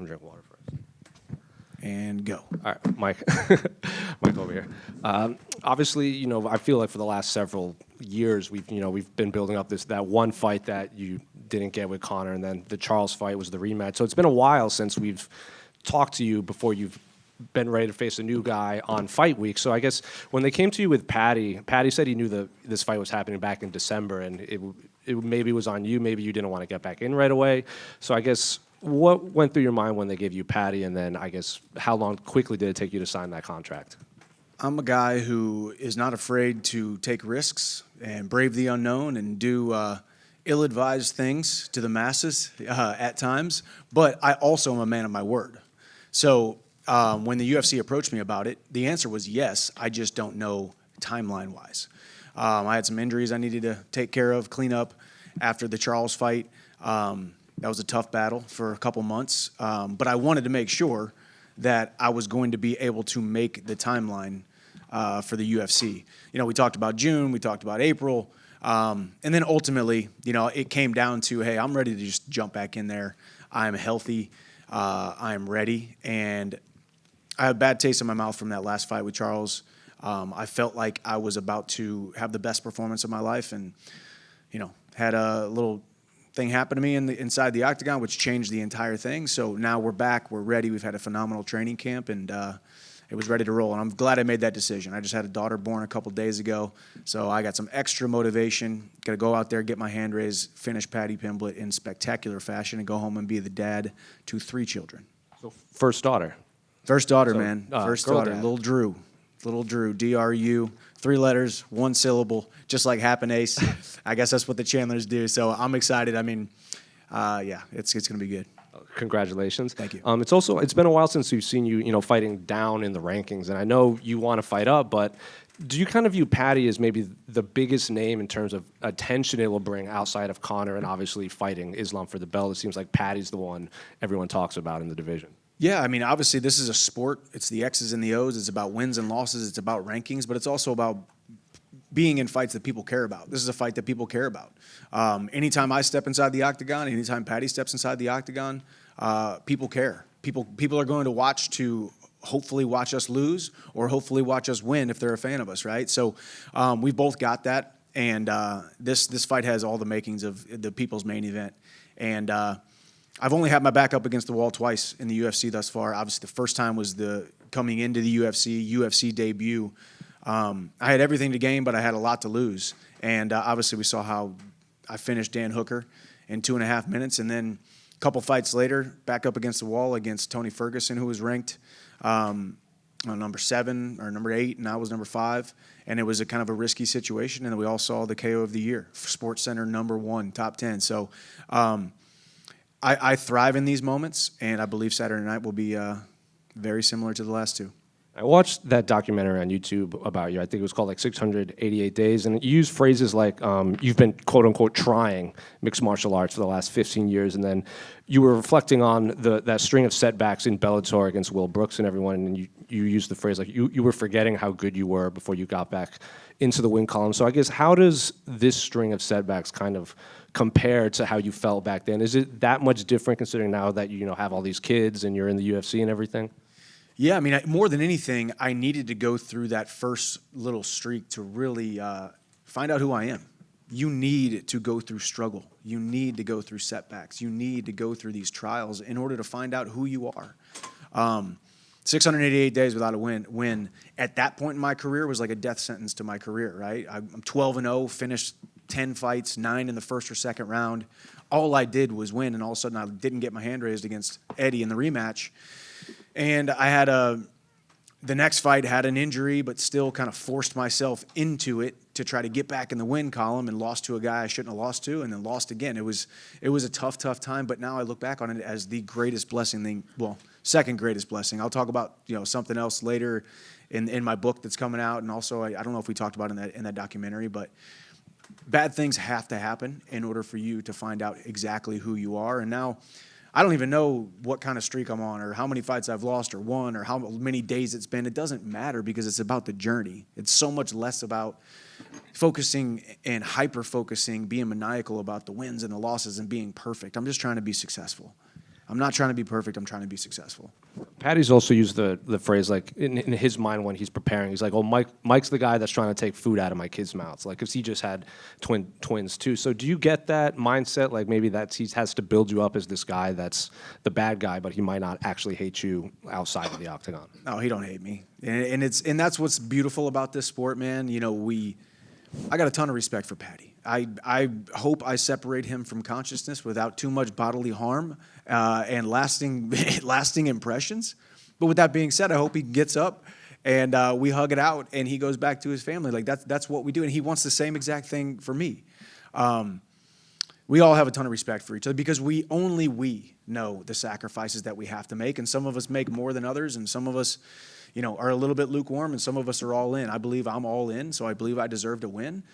some drink water first. And go. All right, Mike. Mike over here. Obviously, you know, I feel like for the last several years, we've been building up that one fight that you didn't get with Conor, and then the Charles fight was the rematch. So it's been a while since we've talked to you before you've been ready to face a new guy on fight week. So I guess when they came to you with Paddy said he knew this fight was happening back in December, and it maybe was on you. Maybe you didn't want to get back in right away. So I guess what went through your mind when they gave you Paddy, and then I guess how long quickly did it take you to sign that contract? I'm a guy who is not afraid to take risks and brave the unknown and do ill-advised things to the masses at times, but I also am a man of my word. So when the UFC approached me about it, the answer was yes. I just don't know timeline-wise. I had some injuries I needed to take care of, clean up after the Charles fight. That was a tough battle for a couple months, but I wanted to make sure that I was going to be able to make the timeline for the UFC. You know, we talked about June, we talked about April, and then ultimately, you know, it came down to, hey, I'm ready to just jump back in there. I'm healthy, I'm ready, and I had a bad taste in my mouth from that last fight with Charles. I felt like I was about to have the best performance of my life, and, you know, had a little thing happen to me inside the octagon, which changed the entire thing. So now we're back, we're ready. We've had a phenomenal training camp, and it was ready to roll. And I'm glad I made that decision. I just had a daughter born a couple days ago, so I got some extra motivation. Got to go out there, get my hand raised, finish Paddy Pimblett in spectacular fashion, and go home and be the dad to 3 children. So first daughter. First daughter, So, man. First daughter, dad. little Drew. Little Drew, D-R-U, 3 letters, 1 syllable, just like Happen Ace. I guess that's what the Chandlers do. So I'm excited. I mean, yeah, it's going to be good. Congratulations. Thank you. It's been a while since we've seen you, fighting down in the rankings, and I know you want to fight up, but do you kind of view Paddy as maybe the biggest name in terms of attention it will bring outside of Conor and obviously fighting Islam for the belt? It seems like Paddy's the one everyone talks about in the division. Yeah, I mean, obviously this is a sport. It's the X's and the O's. It's about wins and losses. It's about rankings, but it's also about being in fights that people care about. This is a fight that people care about. Anytime I step inside the octagon, anytime Paddy steps inside the octagon, people care. People are going to watch to hopefully watch us lose or hopefully watch us win if they're a fan of us, right? So we've both got that, and this fight has all the makings of the people's main event. And I've only had my back up against the wall twice in the UFC thus far. Obviously, the first time was coming into the UFC debut. I had everything to gain, but I had a lot to lose. And obviously, we saw how I finished Dan Hooker in 2.5 minutes. And then a couple fights later, back up against the wall against Tony Ferguson, who was ranked number 7 or number 8, and I was number 5. And it was a kind of a risky situation. And we all saw the KO of the year, SportsCenter #1, top 10. So I thrive in these moments, and I believe Saturday night will be very similar to the last 2. I watched that documentary on YouTube about you. I think it was called like 688 Days, and it used phrases like you've been quote unquote trying mixed martial arts for the last 15 years, and then you were reflecting on that string of setbacks in Bellator against Will Brooks and everyone, and you used the phrase like you were forgetting how good you were before you got back into the win column. So I guess how does this string of setbacks kind of compare to how you felt back then? Is it that much different considering now that you have all these kids and you're in the UFC and everything? Yeah, I mean, more than anything, I needed to go through that first little streak to really find out who I am. You need to go through struggle. You need to go through setbacks. You need to go through these trials in order to find out who you are. 688 days without a win at that point in my career was like a death sentence to my career, right? I'm 12-0, finished 10 fights, 9 in the first or second round. All I did was win, and all of a sudden I didn't get my hand raised against Eddie in the rematch. And I had the next fight had an injury, but still kind of forced myself into it to try to get back in the win column, and lost to a guy I shouldn't have lost to, and then lost again. It was a tough time, but now I look back on it as the greatest blessing, second greatest blessing. I'll talk about something else later in my book that's coming out, and also I don't know if we talked about it in that documentary, but bad things have to happen in order for you to find out exactly who you are. And now I don't even know what kind of streak I'm on or how many fights I've lost or won or how many days it's been. It doesn't matter because it's about the journey. It's so much less about focusing and hyper-focusing, being maniacal about the wins and the losses and being perfect. I'm just trying to be successful. I'm not trying to be perfect. I'm trying to be successful. Paddy's also used the phrase, like, in his mind when he's preparing, he's like, oh, Mike's the guy that's trying to take food out of my kids' mouths, like, because he just had twins too. So do you get that mindset, like maybe he has to build you up as this guy that's the bad guy, but he might not actually hate you outside of the octagon? No, he don't hate me, and that's what's beautiful about this sport, man. You know, I got a ton of respect for Paddy. I hope I separate him from consciousness without too much bodily harm and lasting impressions. But with that being said, I hope he gets up and we hug it out and he goes back to his family. Like that's what we do, and he wants the same exact thing for me. We all have a ton of respect for each other because we know the sacrifices that we have to make, and some of us make more than others, and some of us, you know, are a little bit lukewarm, and some of us are all in. I believe I'm all in, so I believe I deserve to win.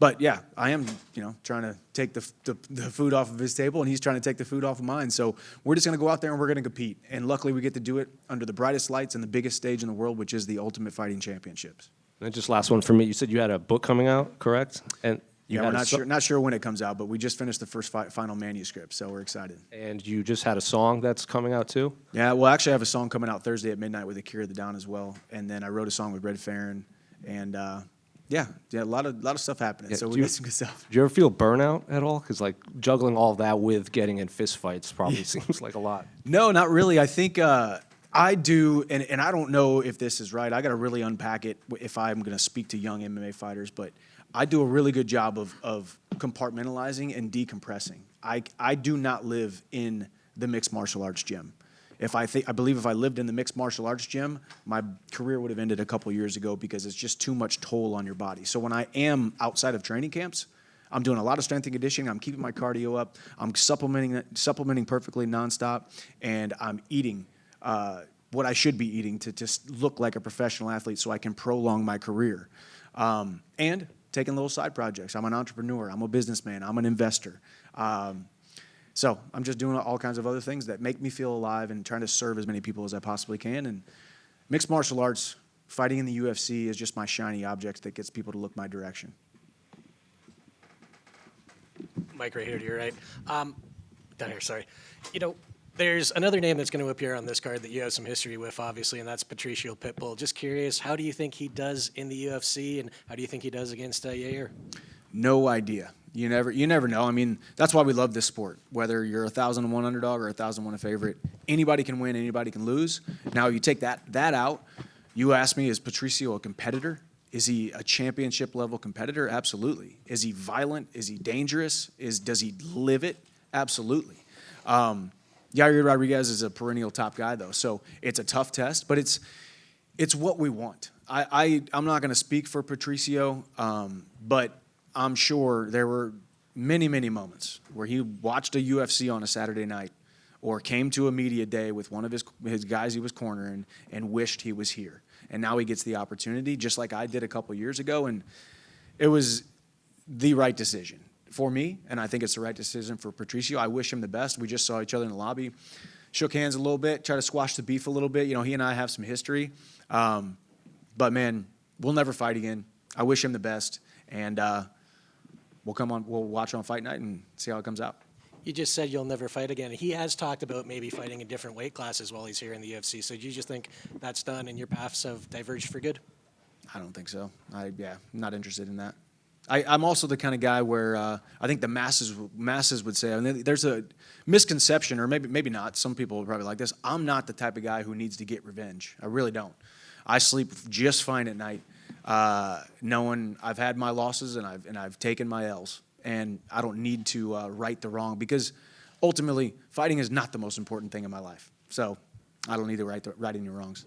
But yeah, I am, you know, trying to take the food off of his table, and he's trying to take the food off of mine. So we're just going to go out there and we're going to compete. And luckily, we get to do it under the brightest lights and the biggest stage in the world, which is the Ultimate Fighting Championships. And then just last one for me. You said you had a book coming out, correct? And yeah, we're not sure when it comes out, but we just finished the first final manuscript, so we're excited. And you just had a song that's coming out too? Yeah, well, actually, I have a song coming out Thursday at midnight with Akira the Don as well, and then I wrote a song with Red Farron, and yeah, a lot of stuff happening. Yeah, so we got some good stuff. Do you ever feel burnout at all? Because like juggling all of that with getting in fist fights probably seems like a lot. No, not really. I think I do, and I don't know if this is right. I got to really unpack it if I'm going to speak to young MMA fighters, but I do a really good job of compartmentalizing and decompressing. I do not live in the mixed martial arts gym. I believe if I lived in the mixed martial arts gym, my career would have ended a couple years ago because it's just too much toll on your body. So when I am outside of training camps, I'm doing a lot of strength and conditioning. I'm keeping my cardio up. I'm supplementing perfectly nonstop, and I'm eating what I should be eating to just look like a professional athlete so I can prolong my career. And taking little side projects. I'm an entrepreneur. I'm a businessman. I'm an investor. So I'm just doing all kinds of other things that make me feel alive and trying to serve as many people as I possibly can. And mixed martial arts, fighting in the UFC is just my shiny object that gets people to look my direction. Mike, right here to your right. Down here, sorry. You know, there's another name that's going to appear on this card that you have some history with, obviously, and that's Patricio Pitbull. Just curious, how do you think he does in the UFC, and how do you think he does against Yair? No idea. You never know. I mean, that's why we love this sport. Whether you're a 1,001 underdog or a 1,001 favorite, anybody can win, anybody can lose. Now, you take that out. You ask me, is Patricio a competitor? Is he a championship level competitor? Absolutely. Is he violent? Is he dangerous? Does he live it? Absolutely. Yair Rodriguez is a perennial top guy, though, so it's a tough test, but it's what we want. I'm not going to speak for Patricio, but I'm sure there were many, many moments where he watched a UFC on a Saturday night or came to a media day with one of his guys he was cornering and wished he was here. And now he gets the opportunity, just like I did a couple years ago, and it was the right decision for me, and I think it's the right decision for Patricio. I wish him the best. We just saw each other in the lobby, shook hands a little bit, tried to squash the beef a little bit. You know, he and I have some history, but man, we'll never fight again. I wish him the best, and we'll watch on Fight Night and see how it comes out. You just said you'll never fight again. He has talked about maybe fighting in different weight classes while he's here in the UFC. So do you just think that's done and your paths have diverged for good? I don't think so. I'm not interested in that. I'm also the kind of guy where I think the masses would say, I mean, there's a misconception, or maybe not. Some people would probably like this. I'm not the type of guy who needs to get revenge. I really don't. I sleep just fine at night, knowing I've had my losses and I've taken my L's, and I don't need to right the wrong, because ultimately fighting is not the most important thing in my life. So I don't need to right any wrongs.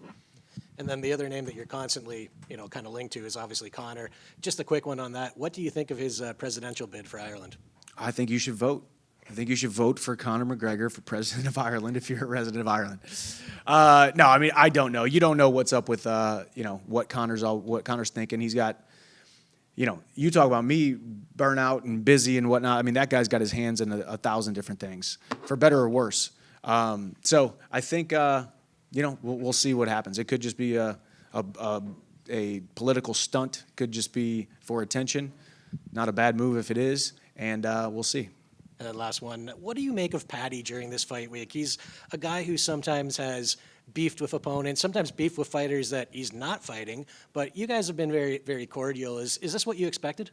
And then the other name that you're constantly, kind of linked to is obviously Conor. Just a quick one on that. What do you think of his presidential bid for Ireland? I think you should vote. I think you should vote for Conor McGregor for president of Ireland if you're a resident of Ireland. No, I mean, I don't know. You don't know what's up with, what Conor's thinking. He's got, you talk about me, burnout and busy and whatnot. I mean, that guy's got his hands in 1,000 different things, for better or worse. So I think, we'll see what happens. It could just be a political stunt. Could just be for attention. Not a bad move if it is, and we'll see. And then last one, what do you make of Paddy during this fight week? He's a guy who sometimes has beefed with opponents, sometimes beefed with fighters that he's not fighting, but you guys have been very, very cordial. Is this what you expected?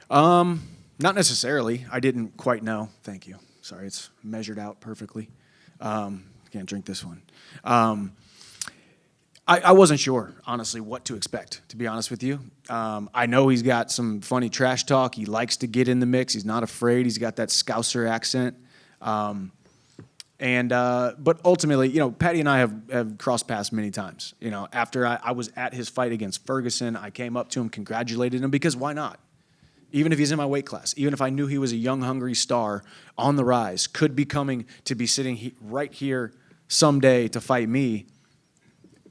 Not necessarily. I didn't quite know. Thank you. Sorry, it's measured out perfectly. Can't drink this one. I wasn't sure, honestly, what to expect, to be honest with you. I know he's got some funny trash talk. He likes to get in the mix. He's not afraid. He's got that Scouser accent. But ultimately, Paddy and I have crossed paths many times. After I was at his fight against Ferguson, I came up to him, congratulated him, because why not? Even if he's in my weight class, even if I knew he was a young, hungry star on the rise, could be coming to be sitting right here someday to fight me,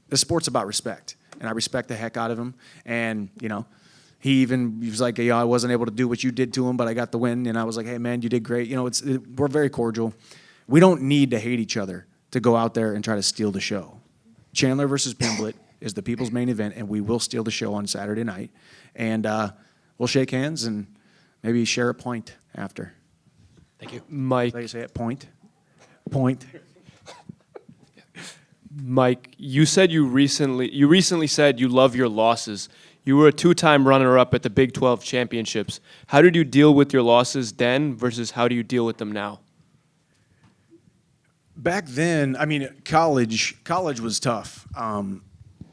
the sport's about respect, and I respect the heck out of him. And, he was like, I wasn't able to do what you did to him, but I got the win. And I was like, hey, man, you did great. We're very cordial. We don't need to hate each other to go out there and try to steal the show. Chandler versus Pimblett is the people's main event, and we will steal the show on Saturday night. And we'll shake hands and maybe share a point after. Thank you. Mike. Is that how you say it? Point. Mike, you recently said you love your losses. You were a 2-time runner-up at the Big 12 championships. How did you deal with your losses then versus how do you deal with them now? Back then, college was tough,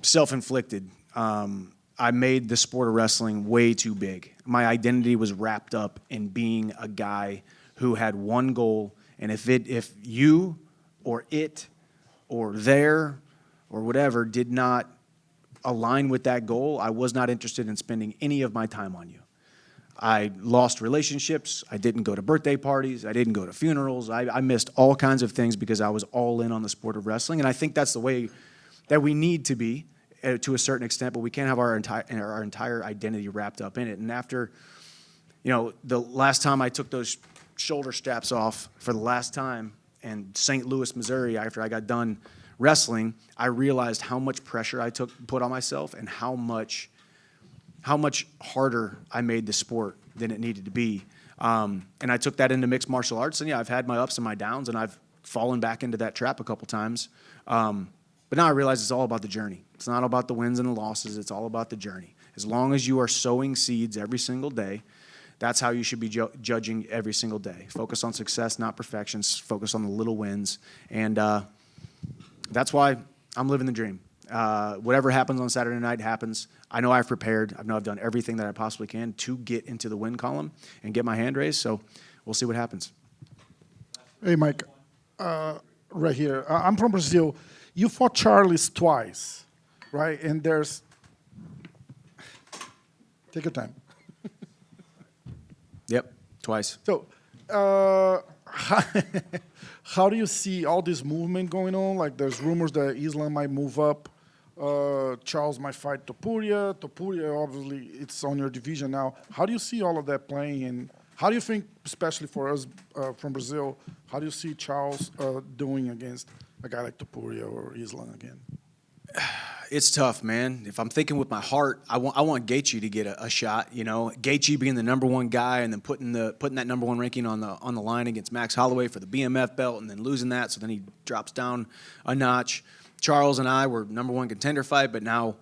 self-inflicted. I made the sport of wrestling way too big. My identity was wrapped up in being a guy who had one goal, and if you or it or there or whatever did not align with that goal, I was not interested in spending any of my time on you. I lost relationships. I didn't go to birthday parties. I didn't go to funerals. I missed all kinds of things because I was all in on the sport of wrestling. And I think that's the way that we need to be to a certain extent, but we can't have our entire identity wrapped up in it. And after, the last time I took those shoulder straps off for the last time in St. Louis, Missouri, after I got done wrestling, I realized how much pressure I put on myself and how much harder I made the sport than it needed to be. And I took that into mixed martial arts. And yeah, I've had my ups and my downs, and I've fallen back into that trap a couple times. But now I realize it's all about the journey. It's not about the wins and the losses. It's all about the journey. As long as you are sowing seeds every single day, that's how you should be judging every single day. Focus on success, not perfection. Focus on the little wins. And that's why I'm living the dream. Whatever happens on Saturday night happens. I know I've prepared. I know I've done everything that I possibly can to get into the win column and get my hand raised. So we'll see what happens. Hey, Mike. Right here. I'm from Brazil. You fought Charles twice, right? And there's... Take your time. Yep, twice. So, how do you see all this movement going on? Like, there's rumors that Islam might move up. Charles might fight Topuria. Topuria, obviously, it's on your division now. How do you see all of that playing? And how do you think, especially for us from Brazil, how do you see Charles doing against a guy like Topuria or Islam again? It's tough, man. If I'm thinking with my heart, I want Gaethje to get a shot. Gaethje being the number one guy, and then putting that number one ranking on the line against Max Holloway for the BMF belt, and then losing that, so then he drops down a notch. Charles and I were number one contender fight, but now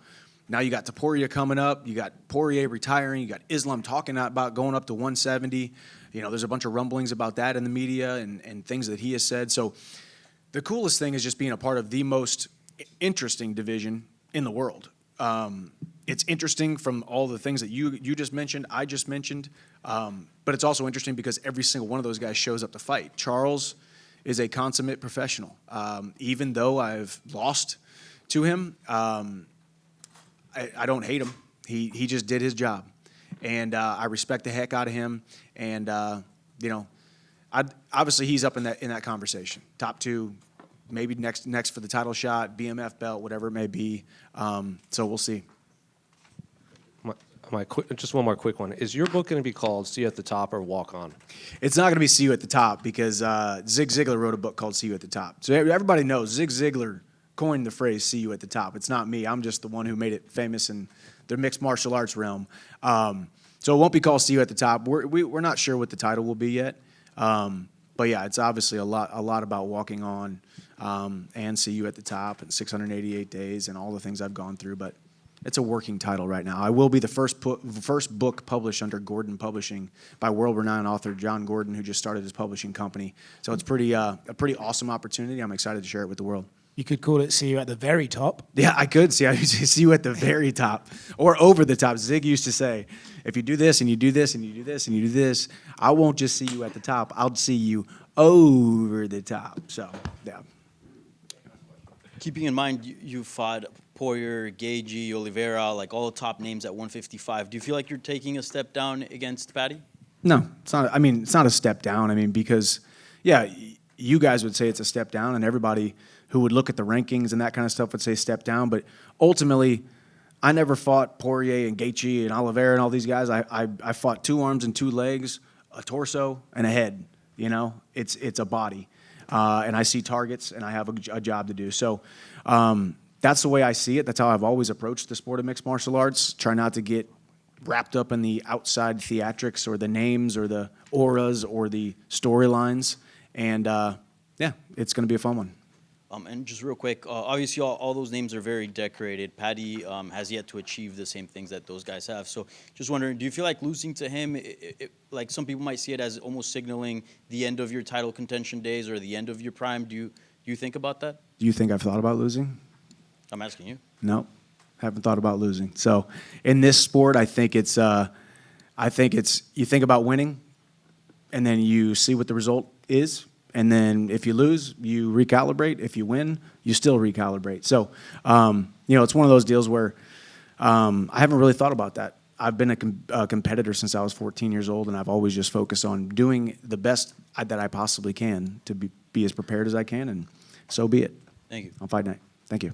you got Topuria coming up. You got Poirier retiring. You got Islam talking about going up to 170. There's a bunch of rumblings about that in the media and things that he has said. So the coolest thing is just being a part of the most interesting division in the world. It's interesting from all the things that you just mentioned, I just mentioned, but it's also interesting because every single one of those guys shows up to fight. Charles is a consummate professional. Even though I've lost to him, I don't hate him. He just did his job, and I respect the heck out of him. And obviously he's up in that conversation, top two. Maybe next for the title shot, BMF belt, whatever it may be. So we'll see. Just one more quick one. Is your book going to be called See You at the Top or Walk On? It's not going to be See You at the Top because Zig Ziglar wrote a book called See You at the Top. So everybody knows Zig Ziglar coined the phrase See You at the Top. It's not me. I'm just the one who made it famous in the mixed martial arts realm. So it won't be called See You at the Top. We're not sure what the title will be yet. But yeah, it's obviously a lot about walking on and see you at the top and 688 days and all the things I've gone through. But it's a working title right now. I will be the first book published under Gordon Publishing by world-renowned author John Gordon, who just started his publishing company. So it's a pretty awesome opportunity. I'm excited to share it with the world. You could call it "See You at the Very Top." Yeah, I could see you at the very top or over the top. Zig used to say, if you do this and you do this and you do this and you do this, I won't just see you at the top. I'll see you over the top. So, yeah. Keeping in mind you fought Poirier, Gaethje, Oliveira, like all the top names at 155. Do you feel like you're taking a step down against Paddy? No, it's not. I mean, it's not a step down. I mean, because, yeah, you guys would say it's a step down, and everybody who would look at the rankings and that kind of stuff would say step down. But ultimately, I never fought Poirier and Gaethje and Oliveira and all these guys. I fought 2 arms and 2 legs, a torso and a head. You know, it's a body, and I see targets, and I have a job to do. So. That's the way I see it. That's how I've always approached the sport of mixed martial arts. Try not to get wrapped up in the outside theatrics or the names or the auras or the storylines. And, yeah, it's going to be a fun one. And just real quick, obviously all those names are very decorated. Paddy has yet to achieve the same things that those guys have. So just wondering, do you feel like losing to him, like some people might see it as almost signaling the end of your title contention days or the end of your prime? Do you think about that? Do you think I've thought about losing? I'm asking you. No, haven't thought about losing. So in this sport, I think it's you think about winning, and then you see what the result is, and then if you lose, you recalibrate. If you win, you still recalibrate. So it's one of those deals where I haven't really thought about that. I've been a competitor since I was 14 years old, and I've always just focused on doing the best that I possibly can to be as prepared as I can, and so be it. Thank you. On fight night. Thank you.